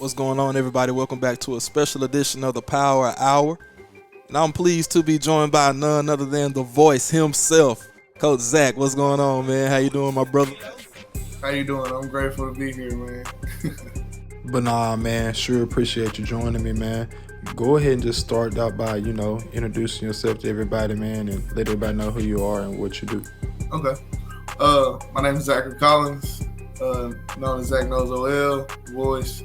What's going on, everybody? Welcome back to a special edition of the Power Hour. And I'm pleased to be joined by none other than the voice himself, Coach Zach. What's going on, man? How you doing, my brother? How you doing? I'm grateful to be here, man. But nah, man, sure appreciate you joining me, man. Go ahead and just start out by, introducing yourself to everybody, man, and let everybody know who you are and what you do. Okay. My name is Zachary Collins, known as Zach Knows OL, voice.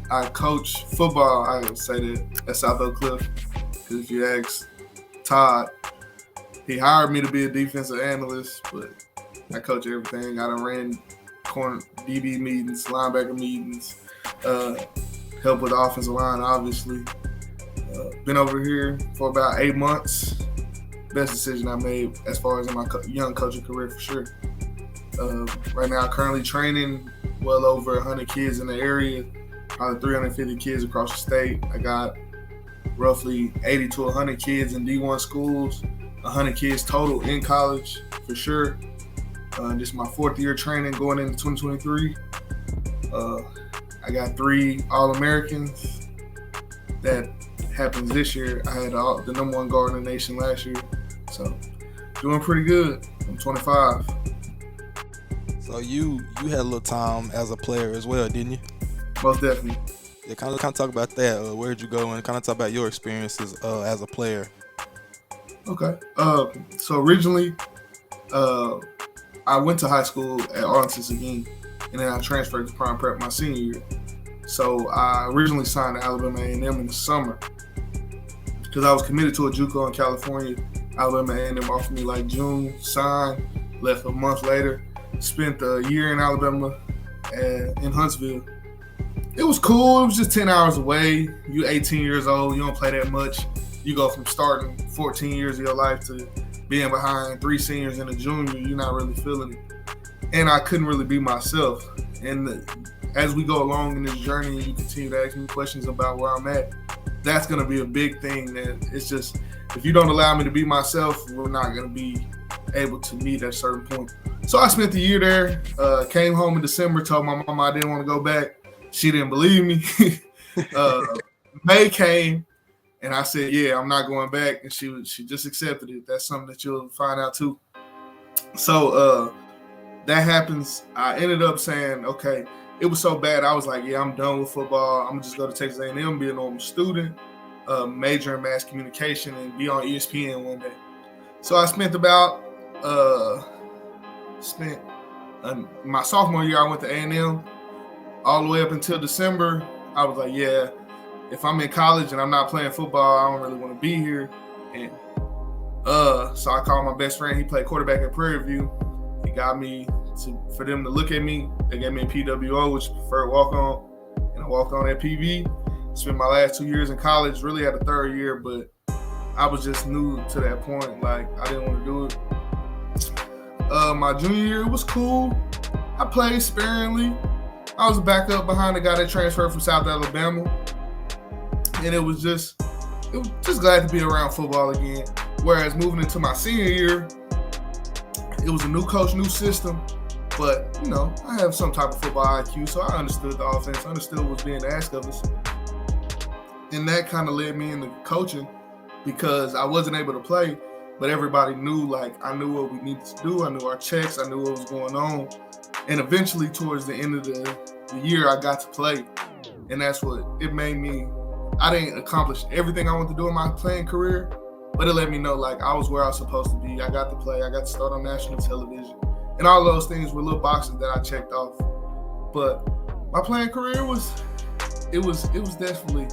I coach football, I would say that, at South Oak Cliff. Because if you ask Todd, he hired me to be a defensive analyst, but I coach everything. I done ran corner DB meetings, linebacker meetings, help with the offensive line, obviously. Been over here for about 8 months. Best decision I made as far as in my young coaching career, for sure. Right now, currently training well over 100 kids in the area, probably 350 kids across the state. I got roughly 80 to 100 kids in D1 schools, 100 kids total in college, for sure. This is my 4th year training going into 2023. I got 3 All-Americans. That happens this year. I had the number 1 guard in the nation last year. So, doing pretty good. I'm 25. So you had a little time as a player as well, didn't you? Most definitely. Yeah, kind of talk about that. Where'd you go, and kind of talk about your experiences as a player. Okay. So originally, I went to high school at Arlington Seguin, and then I transferred to Prime Prep my senior year. So I originally signed to Alabama A&M in the summer because I was committed to a JUCO in California. Alabama A&M offered me like June, signed, left a month later, spent a year in Alabama in Huntsville. It was cool. It was just 10 hours away. You're 18 years old. You don't play that much. You go from starting 14 years of your life to being behind 3 seniors and a junior. You're not really feeling it. And I couldn't really be myself. And as we go along in this journey and you continue to ask me questions about where I'm at, that's going to be a big thing. That it's just, if you don't allow me to be myself, we're not going to be able to meet at a certain point. So I spent the year there, came home in December, told my mama I didn't want to go back. She didn't believe me. May came, and I said, yeah, I'm not going back. And she just accepted it. That's something that you'll find out too. So that happens. I ended up saying, okay, it was so bad. I was like, yeah, I'm done with football. I'm going to just go to Texas A&M, be a normal student, major in mass communication, and be on ESPN one day. So I spent my sophomore year, I went to A&M. All the way up until December, I was like, yeah, if I'm in college and I'm not playing football, I don't really want to be here. And so I called my best friend. He played quarterback at Prairie View. He got me for them to look at me. They gave me a PWO, which is preferred walk-on, and I walked on at PV. Spent my last 2 years in college, really had a 3rd year, but I was just new to that point. Like, I didn't want to do it. My junior year, it was cool. I played sparingly. I was a backup behind the guy that transferred from South Alabama. And it was just glad to be around football again. Whereas moving into my senior year, it was a new coach, new system. But, I have some type of football IQ, so I understood the offense, understood what was being asked of us. And that kind of led me into coaching because I wasn't able to play, but everybody knew, like, I knew what we needed to do. I knew our checks. I knew what was going on. And eventually, towards the end of the year, I got to play. And that's what it made me. I didn't accomplish everything I wanted to do in my playing career, but it let me know, like, I was where I was supposed to be. I got to play. I got to start on national television. And all those things were little boxes that I checked off. But my playing career was definitely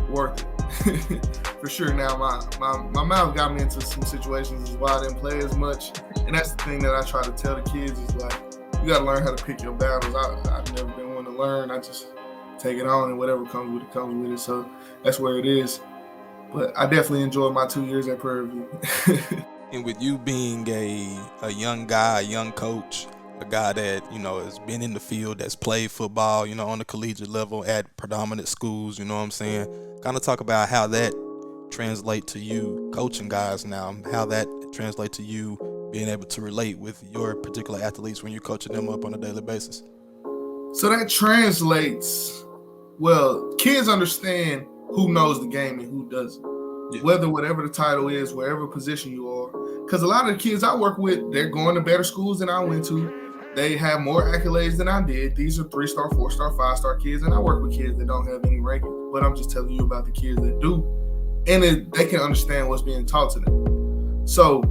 worth it. For sure. Now, my mouth got me into some situations is why I didn't play as much. And that's the thing that I try to tell the kids is, like, you got to learn how to pick your battles. I've never been one to learn. I just take it on, and whatever comes with it, comes with it. So that's where it is. But I definitely enjoyed my 2 years at Prairie View. And with you being a young guy, a young coach, a guy that, has been in the field, that's played football, on the collegiate level at predominant schools, you know what I'm saying? Kind of talk about how that translates to you coaching guys now, how that translates to you being able to relate with your particular athletes when you're coaching them up on a daily basis. So that translates Well, kids understand who knows the game and who doesn't. Yeah. Whatever the title is, wherever position you are. Because a lot of the kids I work with, they're going to better schools than I went to. They have more accolades than I did. These are 3-star, 4-star, 5-star kids, and I work with kids that don't have any ranking. But I'm just telling you about the kids that do. And they can understand what's being taught to them. So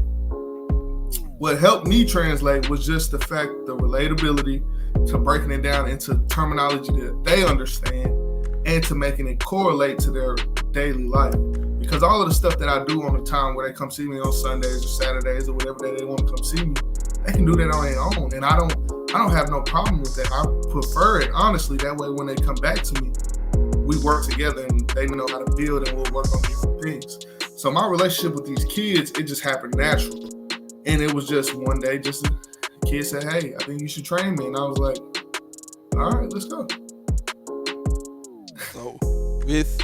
what helped me translate was just the relatability to breaking it down into terminology that they understand and to making it correlate to their daily life. Because all of the stuff that I do on the time where they come see me on Sundays or Saturdays or whatever day they want to come see me, they can do that on their own. And I don't have no problem with that. I prefer it, honestly. That way when they come back to me, we work together and they know how to build and we'll work on different things. So my relationship with these kids, it just happened naturally. And it was just one day, just a kid said, hey, I think you should train me. And I was like, all right, let's go. So with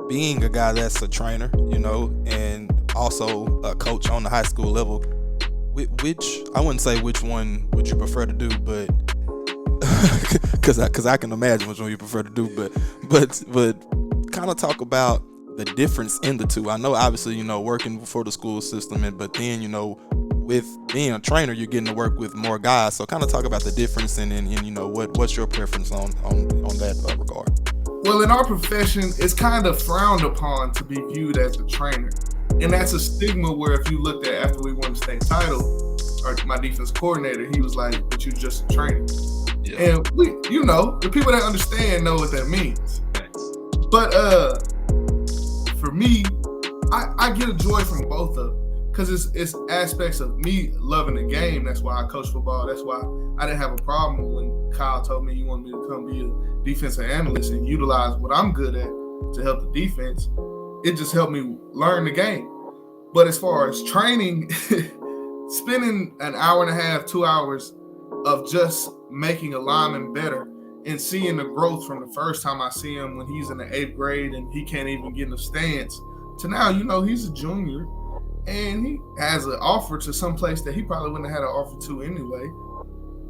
being a guy that's a trainer, and also a coach on the high school level, which I wouldn't say which one would you prefer to do, but because I can imagine which one you prefer to do, but kind of talk about the difference in the two. I know obviously working for the school system, but then with being a trainer, you're getting to work with more guys. So kind of talk about the difference and what's your preference on that regard. Well, in our profession, it's kind of frowned upon to be viewed as a trainer. And that's a stigma where if you looked at after we won the state title, or my defense coordinator, he was like, but you're just a trainer. Yeah. And the people that understand know what that means. Thanks. But for me, I get a joy from both of them. Because it's aspects of me loving the game. That's why I coach football. That's why I didn't have a problem when Kyle told me he wanted me to come be a defensive analyst and utilize what I'm good at to help the defense. It just helped me learn the game. But as far as training, spending an hour and a half, 2 hours of just making a lineman better and seeing the growth from the first time I see him when he's in the 8th grade and he can't even get in the stance to now, he's a junior. And he has an offer to some place that he probably wouldn't have had an offer to anyway.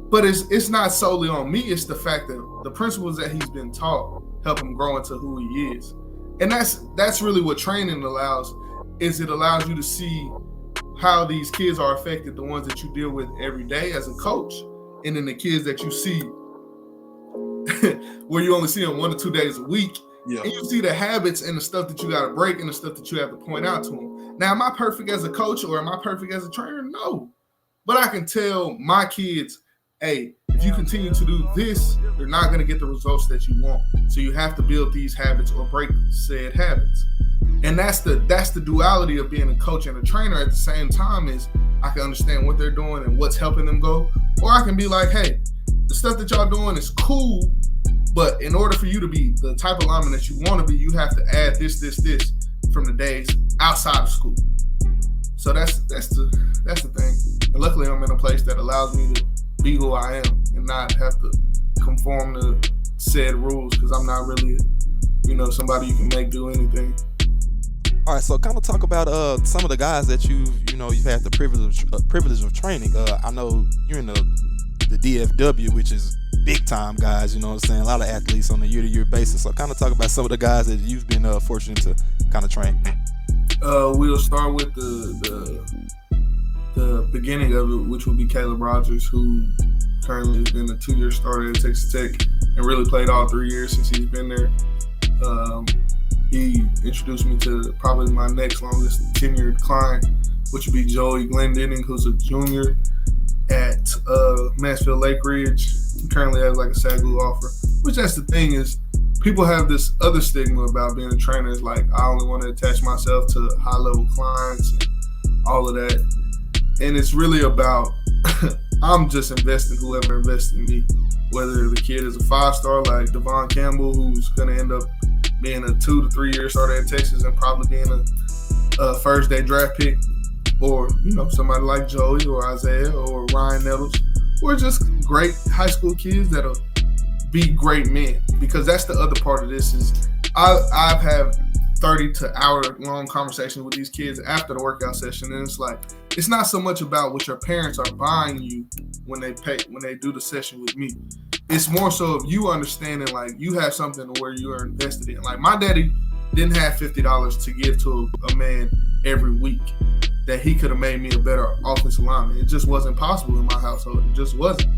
But it's not solely on me. It's the fact that the principles that he's been taught help him grow into who he is. And that's really what training allows, is it allows you to see how these kids are affected, the ones that you deal with every day as a coach, and then the kids that you see where you only see them 1 or 2 days a week. Yeah. And you see the habits and the stuff that you got to break and the stuff that you have to point out to them. Now, am I perfect as a coach or am I perfect as a trainer? No. But I can tell my kids, hey, if you continue to do this, you're not going to get the results that you want. So you have to build these habits or break said habits. And that's the duality of being a coach and a trainer at the same time, is I can understand what they're doing and what's helping them go. Or I can be like, hey, the stuff that y'all doing is cool, but in order for you to be the type of lineman that you want to be, you have to add this from the days outside of school. So that's the thing. And luckily I'm in a place that allows me to be who I am and not have to conform to said rules, because I'm not really, somebody you can make do anything. All right, so kind of talk about some of the guys that you've had the privilege of training. I know you're in the DFW, which is big time guys, you know what I'm saying? A lot of athletes on a year-to-year basis. So kind of talk about some of the guys that you've been fortunate to kind of train. We'll start with the beginning of it, which will be Caleb Rogers, who currently has been a 2-year starter at Texas Tech and really played all 3 years since he's been there. He introduced me to probably my next longest tenured client, which would be Joey Glendenning, who's a junior at Mansfield Lake Ridge. He currently has like a SAGU offer, which that's the thing, is people have this other stigma about being a trainer. It's like, I only want to attach myself to high-level clients and all of that. And it's really about, I'm just investing whoever invests in me, whether the kid is a 5-star like DJ Campbell, who's going to end up being a 2 to 3 year starter at Texas and probably being a first-day draft pick, or, somebody like Joey or Isaiah or Ryan Nettles, or just great high school kids that'll be great men. Because that's the other part of this, is I've had 30 to hour-long conversations with these kids after the workout session, and it's like, it's not so much about what your parents are buying you when they do the session with me. It's more so of you understanding, like, you have something where you are invested in. Like, my daddy didn't have $50 to give to a man every week that he could have made me a better offensive lineman. It just wasn't possible in my household. It just wasn't.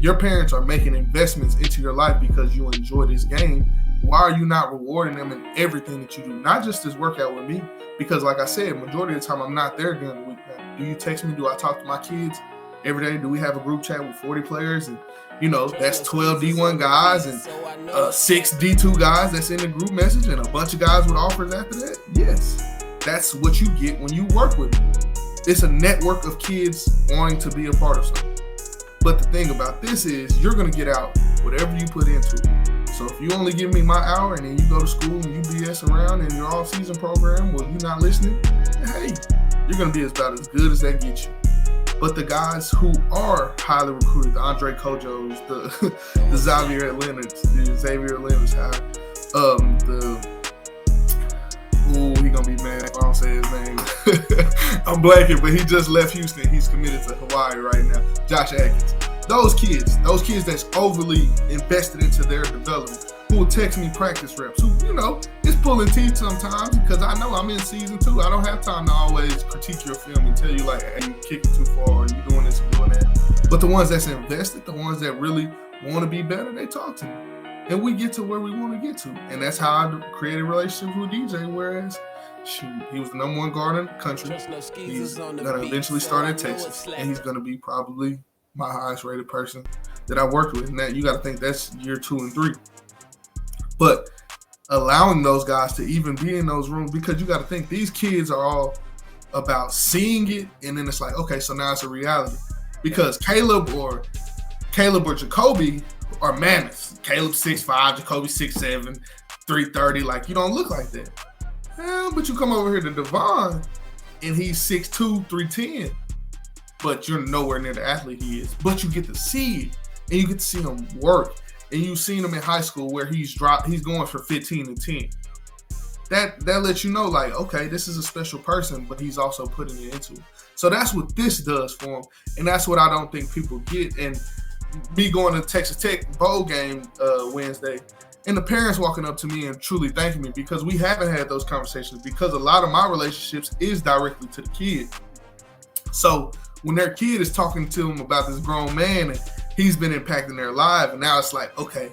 Your parents are making investments into your life because you enjoy this game. Why are you not rewarding them in everything that you do? Not just this workout with me, because like I said, majority of the time I'm not there during the week. Do you text me? Do I talk to my kids every day? Do we have a group chat with 40 players? And, you know, that's 12 D1 guys and 6 D2 guys that's in the group message and a bunch of guys with offers after that? Yes. That's what you get when you work with me. It's a network of kids wanting to be a part of something. But the thing about this is you're going to get out whatever you put into it. So if you only give me my hour and then you go to school and you BS around in your all-season program where you're not listening, hey, you're going to be about as good as that gets you. But the guys who are highly recruited, the Andre Cojoes, the Xavier Leonards, he gonna be mad if I don't say his name. I'm blanking, but he just left Houston. He's committed to Hawaii right now. Josh Atkins. Those kids that's overly invested into their development, who will text me practice reps, who, you know, is pulling teeth sometimes because I know I'm in season 2. I don't have time to always critique your film and tell you, like, hey, you kicking too far or you doing this and doing that. But the ones that's invested, the ones that really want to be better, they talk to me. And we get to where we want to get to. And that's how I created relationships with DJ, whereas, he was the number 1 guard in the country. He's going to eventually start at Texas. And he's going to be probably my highest rated person that I worked with. And that, you got to think that's year 2 and 3. But allowing those guys to even be in those rooms, because you got to think these kids are all about seeing it, and then it's like, okay, so now it's a reality. Because Caleb or Jacoby are mammoths. Caleb 6'5", Jacoby 6'7", 330. Like, you don't look like that. But you come over here to Devon, and he's 6'2", 310. But you're nowhere near the athlete he is. But you get to see it, and you get to see him work. And you've seen him in high school where he's going for 15 and 10. That lets you know, like, okay, this is a special person, but he's also putting it into it. So that's what this does for him. And that's what I don't think people get. And me going to Texas Tech bowl game Wednesday, and the parents walking up to me and truly thanking me, because we haven't had those conversations, because a lot of my relationships is directly to the kid. So when their kid is talking to them about this grown man and he's been impacting their life, and now it's like, okay,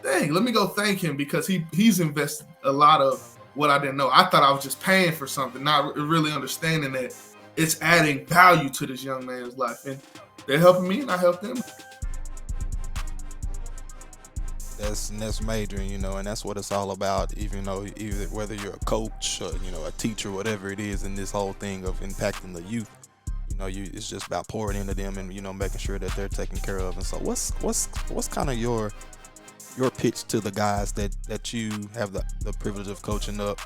dang, let me go thank him, because he's invested a lot of what I didn't know. I thought I was just paying for something, not really understanding that it's adding value to this young man's life. And they're helping me and I help them. That's major, you know, and that's what it's all about. Even though, either whether you're a coach or, you know, a teacher, whatever it is, in this whole thing of impacting the youth, you know, it's just about pouring into them and, you know, making sure that they're taken care of. And so, what's kind of your pitch to the guys that you have the privilege of coaching up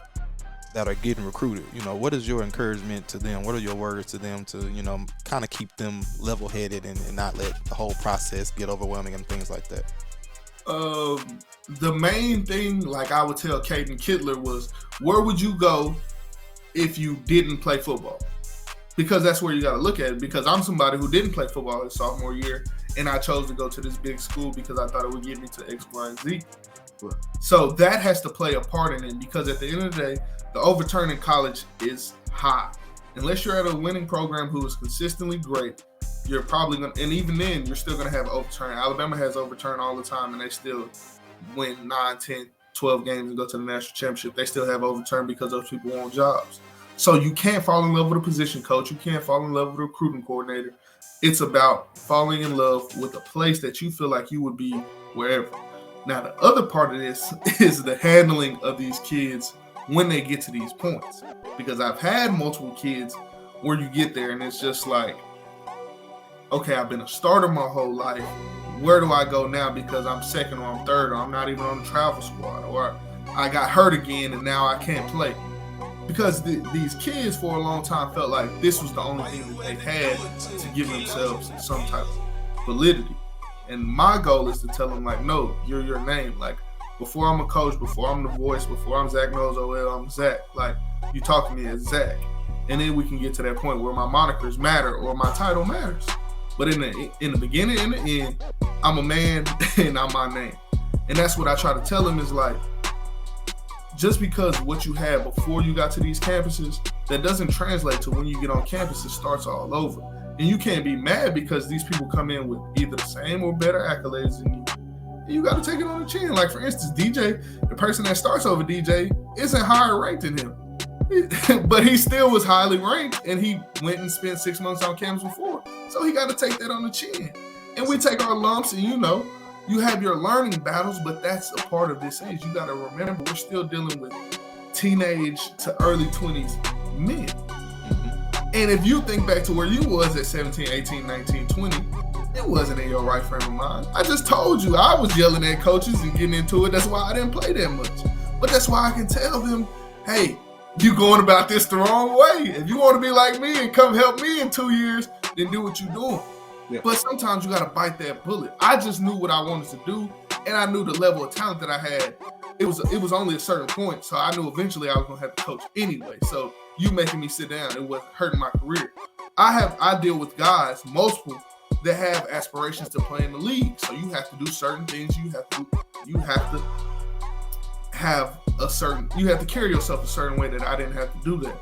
that are getting recruited? You know, what is your encouragement to them? What are your words to them to, you know, kind of keep them level-headed and not let the whole process get overwhelming and things like that? The main thing, like I would tell Caden Kittler, was, where would you go if you didn't play football? Because that's where you got to look at it. Because I'm somebody who didn't play football his sophomore year, and I chose to go to this big school because I thought it would get me to X, Y, and Z. So that has to play a part in it, because at the end of the day, the overturn in college is high. Unless you're at a winning program who is consistently great, you're probably going to, and even then, you're still going to have overturn. Alabama has overturn all the time, and they still win 9, 10, 12 games and go to the national championship. They still have overturn because those people want jobs. So you can't fall in love with a position coach. You can't fall in love with a recruiting coordinator. It's about falling in love with a place that you feel like you would be wherever. Now, the other part of this is the handling of these kids when they get to these points. Because I've had multiple kids where you get there and it's just like, okay, I've been a starter my whole life. Where do I go now because I'm second or I'm third or I'm not even on the travel squad, or I got hurt again and now I can't play? Because these kids for a long time felt like this was the only thing that they had to give themselves some type of validity. And my goal is to tell them, like, no, you're your name. Like, before I'm a coach, before I'm the voice, before I'm Zach Knows OL, I'm Zach. Like, you talk to me as Zach. And then we can get to that point where my monikers matter or my title matters. But in the beginning and the end, I'm a man and I'm my name. And that's what I try to tell them is like, just because what you had before you got to these campuses, that doesn't translate to when you get on campus, it starts all over. And you can't be mad because these people come in with either the same or better accolades than you. And you got to take it on the chin. Like, for instance, DJ, the person that starts over DJ, isn't higher ranked than him. But he still was highly ranked, and he went and spent 6 months on campus before. So he got to take that on the chin. And we take our lumps, and you have your learning battles, but that's a part of this age. You got to remember, we're still dealing with teenage to early 20s men. And if you think back to where you was at 17, 18, 19, 20, it wasn't in your right frame of mind. I just told you, I was yelling at coaches and getting into it. That's why I didn't play that much. But that's why I can tell them, hey, you going about this the wrong way. If you want to be like me and come help me in 2 years, then do what you're doing. Yeah. But sometimes you got to bite that bullet. I just knew what I wanted to do, and I knew the level of talent that I had. It was only a certain point, so I knew eventually I was going to have to coach anyway. So you making me sit down, it wasn't hurting my career. I deal with guys, multiple, that have aspirations to play in the league. So you have to do certain things. You have to carry yourself a certain way that I didn't have to do that.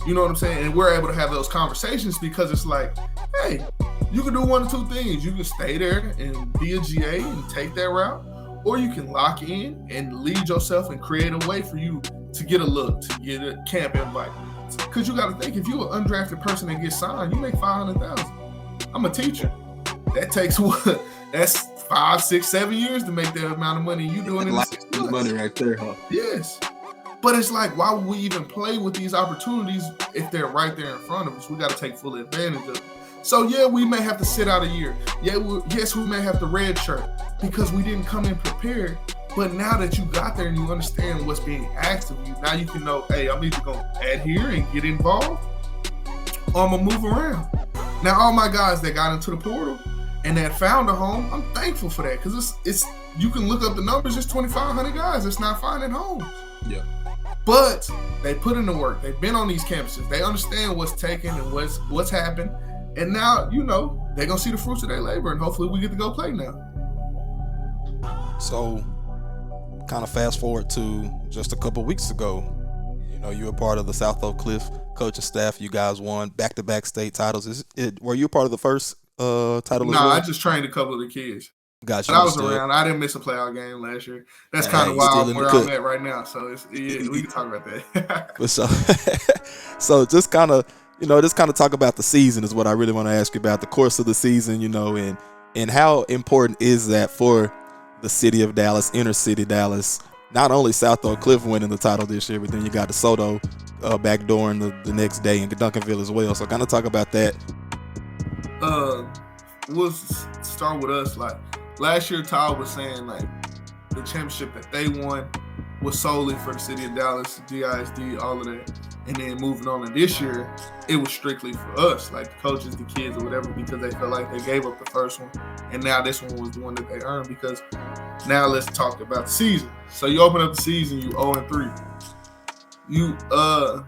You know what I'm saying? And we're able to have those conversations because it's like, hey, you can do one of two things. You can stay there and be a GA and take that route, or you can lock in and lead yourself and create a way for you to get a look, to get a camp invite. Because you got to think, if you're an undrafted person that gets signed, you make $500,000. I'm a teacher. That takes what? That's 5, 6, 7 years to make that amount of money. You doing it in 6 months. Money right there, huh? Yes. But it's like, why would we even play with these opportunities if they're right there in front of us? We got to take full advantage of it. So, yeah, we may have to sit out a year. Yes, we may have to redshirt because we didn't come in prepared. But now that you got there and you understand what's being asked of you, now you can know, hey, I'm either going to adhere and get involved or I'm going to move around. Now, all my guys that got into the portal and that found a home, I'm thankful for that because it's you can look up the numbers. There's 2,500 guys that's not finding homes. Yeah. But they put in the work. They've been on these campuses. They understand what's taken and what's happened. And now, they're going to see the fruits of their labor, and hopefully we get to go play now. So, kind of fast forward to just a couple weeks ago. You were part of the South Oak Cliff coaching staff. You guys won back-to-back state titles. Were you part of the first title? No, I just trained a couple of the kids. Gotcha. But I was around. I didn't miss a playoff game last year. That's kind of wild where I'm at right now. So we can talk about that. So just kind of, talk about the season is what I really want to ask you about, the course of the season, and how important is that for the city of Dallas, inner city Dallas? Not only South Oak Cliff winning the title this year, but then you got DeSoto backdooring the next day in Duncanville as well. So kind of talk about that. We'll start with us. Like last year, Todd was saying like the championship that they won was solely for the city of Dallas, DISD, all of that. And then moving on to this year, it was strictly for us, like the coaches, the kids, or whatever, because they felt like they gave up the first one. And now this one was the one that they earned because now let's talk about the season. So you open up the season, you 0-3.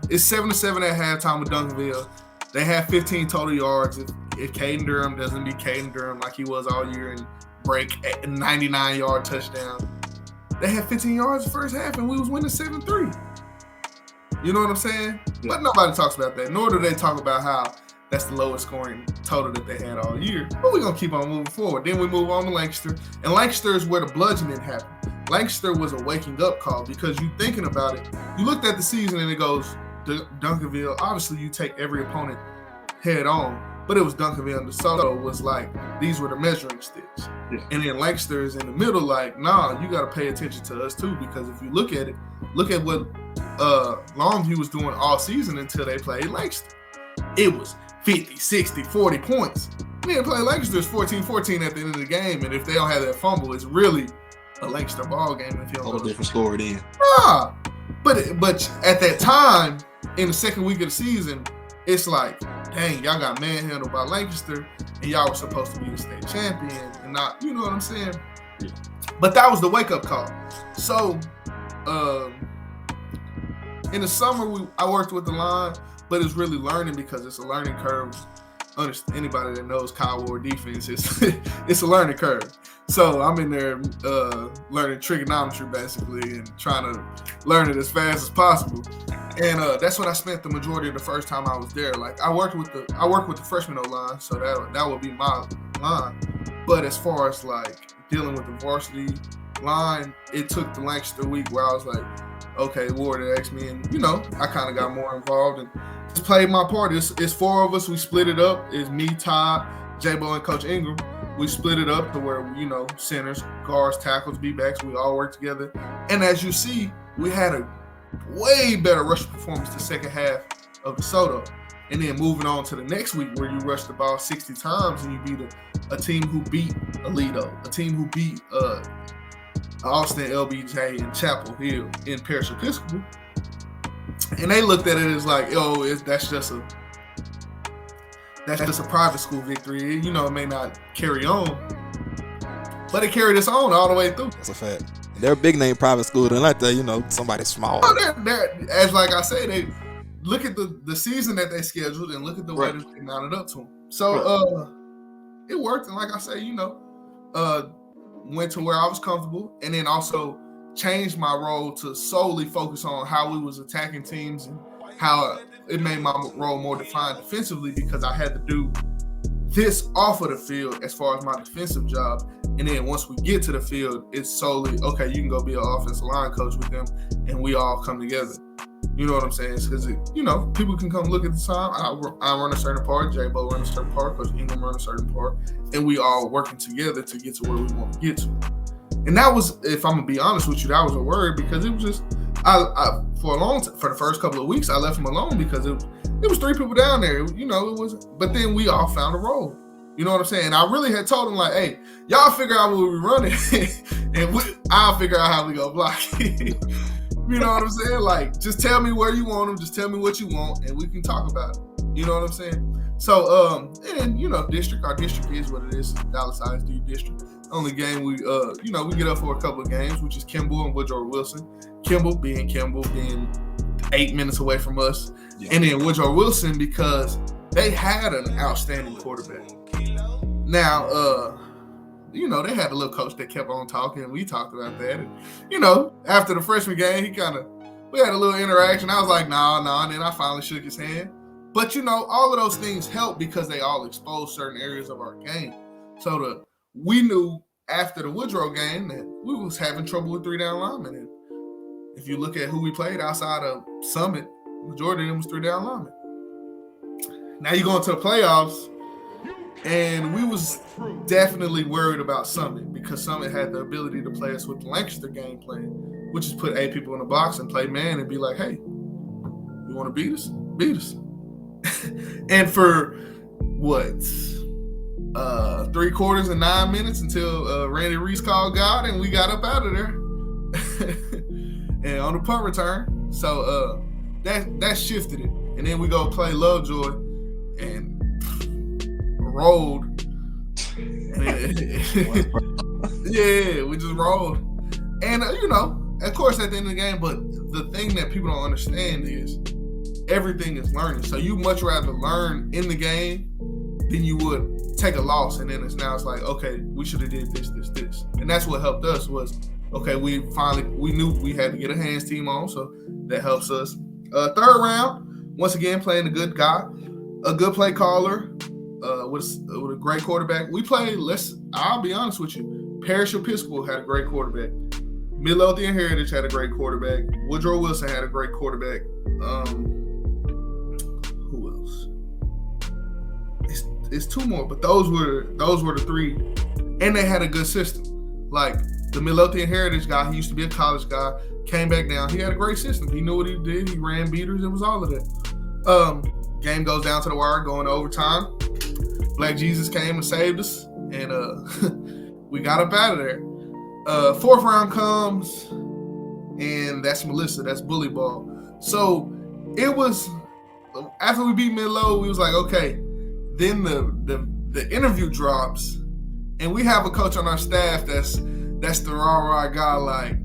It's 7-7 at halftime with Duncanville. They have 15 total yards. If Caden Durham doesn't be Caden Durham like he was all year and break a 99-yard touchdown, they had 15 yards the first half and we was winning 7-3. You know what I'm saying? Yeah. But nobody talks about that, nor do they talk about how that's the lowest scoring total that they had all year. But we're going to keep on moving forward. Then we move on to Lancaster. And Lancaster is where the bludgeoning happened. Lancaster was a waking up call because you thinking about it. You looked at the season and it goes, Duncanville, obviously you take every opponent head on. But it was Duncanville and DeSoto was like, these were the measuring sticks. Yeah. And then Lancaster is in the middle like, nah, you got to pay attention to us too. Because if you look at it, look at what Longview was doing all season until they played Lancaster. It was 50, 60, 40 points. And then play Lancaster is 14-14 at the end of the game. And if they don't have that fumble, it's really a Lancaster ball game. If you don't whole different score then. But at that time, in the second week of the season, it's like, dang, y'all got manhandled by Lancaster, and y'all were supposed to be the state champion, and not, you know what I'm saying? Yeah. But that was the wake-up call. So, in the summer, I worked with the line, but it's really learning because it's a learning curve. anybody that knows Kyle Ward defense, it's a learning curve. So I'm in there learning trigonometry basically and trying to learn it as fast as possible. And that's what I spent the majority of the first time I was there. Like I work with the freshman O-line, so that would be my line. But as far as like dealing with the varsity line, it took the Lancaster week where I was like, okay, Ward had asked me, and I kind of got more involved and just played my part. It's 4 of us. We split it up. It's me, Todd, J-Bo, and Coach Ingram. We split it up to where, centers, guards, tackles, B-backs, we all work together. And as you see, we had a way better rush performance the second half of DeSoto. And then moving on to the next week where you rush the ball 60 times and you beat a team who beat Aledo, a team who beat Austin, LBJ, and Chapel Hill in Parish Episcopal. And they looked at it as like, that's just a private school victory. It may not carry on, but it carried us on all the way through. That's a fact. They're a big name private school. They're not somebody small. They're, as like I say, they look at the season that they scheduled and look at the way that they mounted up to them. So it worked. And like I say, went to where I was comfortable, and then also changed my role to solely focus on how we was attacking teams and how it made my role more defined defensively, because I had to do this off of the field as far as my defensive job. And then once we get to the field, it's solely, okay, you can go be an offensive line coach with them, and we all come together. You know what I'm saying? Because, people can come look at the time. I run a certain part, J-Bo run a certain part, Coach Ingram run a certain part, and we all working together to get to where we want to get to. And that was, if I'm going to be honest with you, that was a word, because it was just, for the first couple of weeks, I left him alone because it was 3 people down there. It was, but then we all found a role. You know what I'm saying? And I really had told him, like, hey, y'all figure out what we're running, and I'll figure out how we go block it. You know what I'm saying? Like, just tell me where you want them. Just tell me what you want, and we can talk about it. You know what I'm saying? So, and our district is what it is. Dallas ISD district. Only game we get up for a couple of games, which is Campbell and Woodrow Wilson. Campbell being 8 minutes away from us. Yeah. And then Woodrow Wilson, because they had an outstanding quarterback. Now, they had a little coach that kept on talking, and we talked about that. And, after the freshman game, we had a little interaction. I was like, nah, and then I finally shook his hand. But, all of those things help because they all expose certain areas of our game. So we knew after the Woodrow game that we was having trouble with 3-down linemen. And if you look at who we played outside of Summit, the majority of them was 3-down linemen. Now you go into the playoffs, and we was definitely worried about Summit because Summit had the ability to play us with the Lancaster game plan, which is put 8 people in the box and play man and be like, hey, you want to beat us? Beat us. And for 3 quarters and 9 minutes until Randy Reese called God and we got up out of there and on the punt return. So that shifted it. And then we go play Lovejoy and rolled. Yeah, we just rolled. And, of course, at the end of the game, but the thing that people don't understand is everything is learning. So you much rather learn in the game than you would take a loss. And then it's like, okay, we should have did this. And that's what helped us was, okay, we knew we had to get a hands team on. So that helps us. Third round, once again, playing a good guy, a good play caller, with a great quarterback. We played, I'll be honest with you, Parish Episcopal had a great quarterback. Midlothian Heritage had a great quarterback. Woodrow Wilson had a great quarterback. Who else? It's 2 more, but those were the 3. And they had a good system. Like the Midlothian Heritage guy, he used to be a college guy, came back down. He had a great system. He knew what he did. He ran beaters. It was all of that. Game goes down to the wire, going to overtime. Black Jesus came and saved us, and we got up out of there. 4th round comes, and that's Melissa. That's bully ball. So it was after we beat Midlow, we was like, okay. Then the interview drops, and we have a coach on our staff that's the rah guy. Like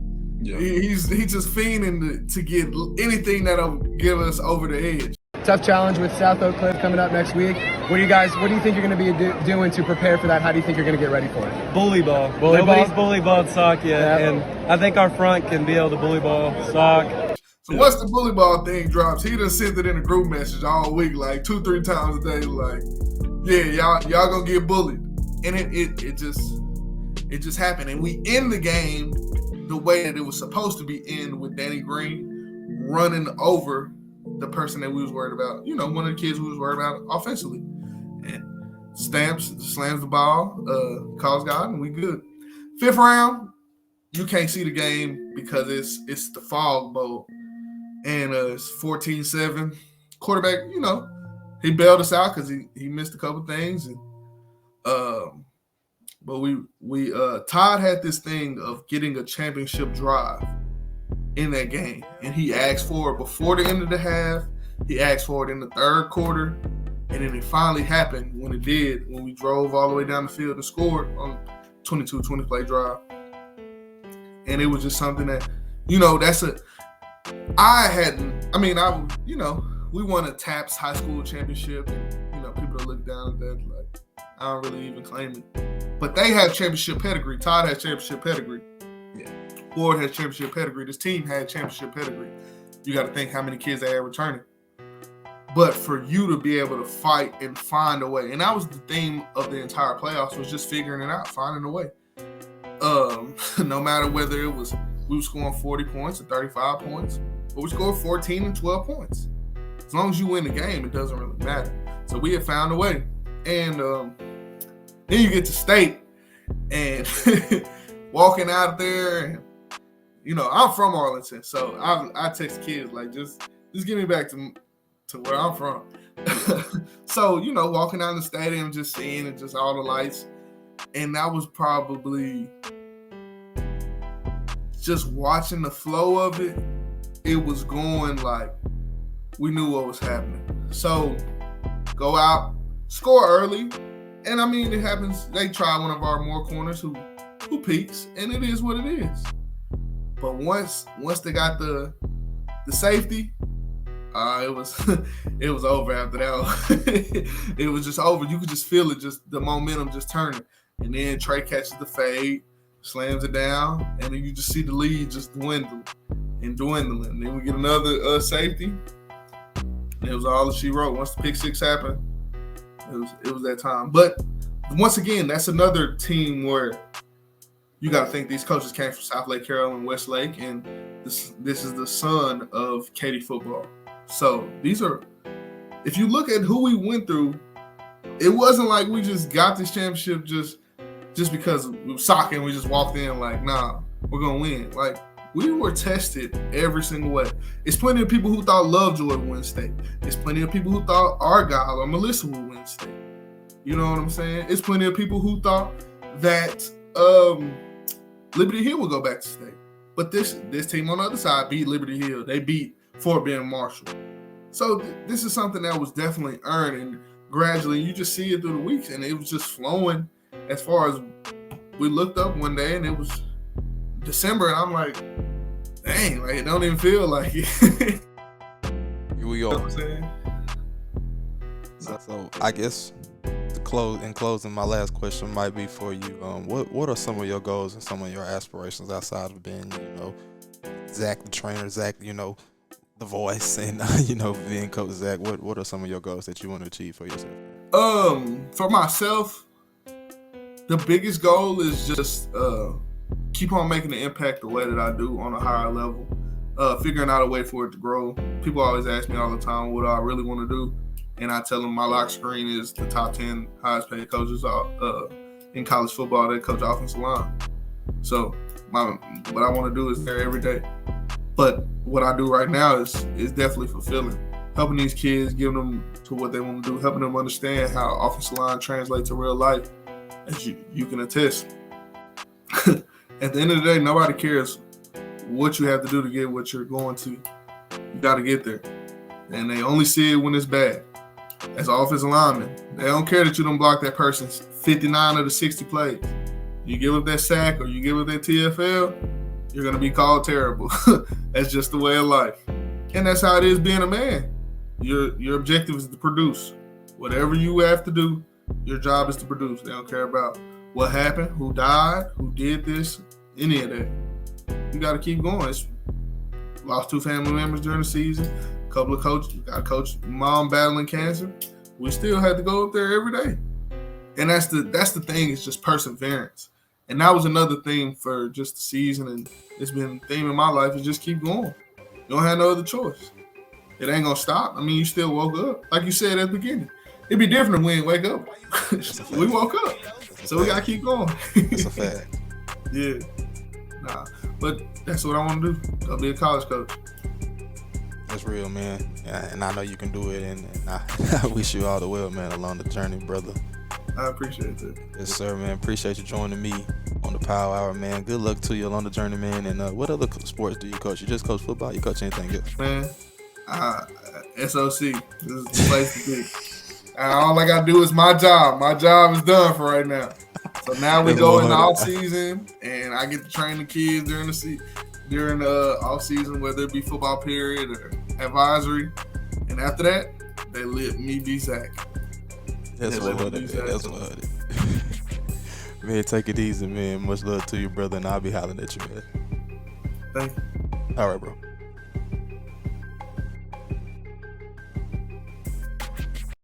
he's just fiending to get anything that'll give us over the edge. tough challenge with South Oak Cliff coming up next week. What do you think you're going to be doing to prepare for that? How do you think you're going to get ready for it? Bully ball. Nobody's bully balled sock yet, and I think our front can be able to bully ball sock. So once the bully ball thing drops, he done sent it in a group message all week, like 2-3 times a day, like, yeah, y'all gonna get bullied. And it just happened. And we end the game the way that it was supposed to be end, with Danny Green running over the person that we was worried about. You know, one of the kids we was worried about offensively. And slams the ball, calls God, and we good. 5th round, you can't see the game because it's the fog bowl. And it's 14-7. Quarterback, you know, he bailed us out because he missed a couple things. And but we Todd had this thing of getting a championship drive in that game, and he asked for it before the end of the half. He asked for it in the 3rd quarter, and then it finally happened when it did, when we drove all the way down the field and scored on 22-20 play drive. And it was just something that, you know, we won a TAPS high school championship, and, you know, people that look down at that, like, I don't really even claim it. But they have championship pedigree. Todd has championship pedigree. Yeah. Ward has championship pedigree. This team had championship pedigree. You got to think how many kids they had returning. But for you to be able to fight and find a way, and that was the theme of the entire playoffs, was just figuring it out, finding a way. No matter whether it was we were scoring 40 points or 35 points, but we scored 14 and 12 points. As long as you win the game, it doesn't really matter. So we had found a way. And then you get to state and walking out there, and, you know, I'm from Arlington, so I text kids, like, just get me back to where I'm from. So, you know, walking out in the stadium, just seeing it, just all the lights. And that was probably just watching the flow of it. It was going like we knew what was happening. So go out, score early. And I mean, it happens. They try one of our more corners who peaks, and it is what it is. But once they got the safety, it was over after that. It was just over. You could just feel it, just the momentum just turning. And then Trey catches the fade, slams it down, and then you just see the lead just dwindling. And then we get another safety. And it was all that she wrote. Once the pick 6 happened, it was that time. But once again, that's another team where you got to think these coaches came from South Lake Carroll and Westlake, and this is the son of Katy football. So these are, if you look at who we went through, it wasn't like we just got this championship just because we were soccer and we just walked in like, nah, we're gonna win. Like, we were tested every single way. It's plenty of people who thought Lovejoy would win state. There's plenty of people who thought Argyle or Melissa would win state. You know what I'm saying? It's plenty of people who thought that Liberty Hill would go back to state. But this team on the other side beat Liberty Hill. They beat Fort Bend Marshall. So this is something that was definitely earned, and gradually you just see it through the weeks, and it was just flowing. As far as we looked up one day and it was December, and I'm like, dang, like, it don't even feel like it. Here we You know are. what I'm saying? So I guess in closing, my last question might be for you. What are some of your goals and some of your aspirations outside of being, you know, Zach the trainer, Zach, you know, the voice, and you know, being Coach Zach? What are some of your goals that you want to achieve for yourself? For myself, the biggest goal is just keep on making the impact the way that I do on a higher level. Figuring out a way for it to grow. People always ask me all the time what I really want to do, and I tell them my lock screen is the top 10 highest paid coaches in college football that coach offensive line. So what I want to do is there every day. But what I do right now is definitely fulfilling. Helping these kids, giving them to what they want to do, helping them understand how offensive line translates to real life, as you can attest. At the end of the day, nobody cares what you have to do to get what you're going to. You got to get there. And they only see it when it's bad. As an offensive lineman, they don't care that you don't block that person's 59 of the 60 plays. You give up that sack or you give up that TFL, you're going to be called terrible. That's just the way of life. And that's how it is being a man. Your objective is to produce. Whatever you have to do, your job is to produce. They don't care about what happened, who died, who did this, any of that. You got to keep going. Lost 2 family members during the season. A couple of coaches. Got a coach, mom battling cancer. We still had to go up there every day. And that's the thing. It's just perseverance. And that was another thing for just the season. And it's been a theme in my life is just keep going. You don't have no other choice. It ain't going to stop. I mean, you still woke up. Like you said at the beginning. It'd be different when we wake up. We woke up. So we got to keep going. That's a fact. Yeah. Nah. But that's what I want to do. Go be a college coach. That's real, man. And I know you can do it. And I wish you all the well, man, along the journey, brother. I appreciate that. Yes, sir, man. Appreciate you joining me on the Power Hour, man. Good luck to you along the journey, man. And what other sports do you coach? You just coach football? You coach anything else? Man, SOC. This is the place to be. All I got to do is my job. My job is done for right now. So now we go in the off season, and I get to train the kids during the off season, whether it be football period or advisory. And after that, they let me be Zach. That's what it is. That's what it is. Man, take it easy, man. Much love to you, brother, and I'll be hollering at you, man. Thank you. All right, bro.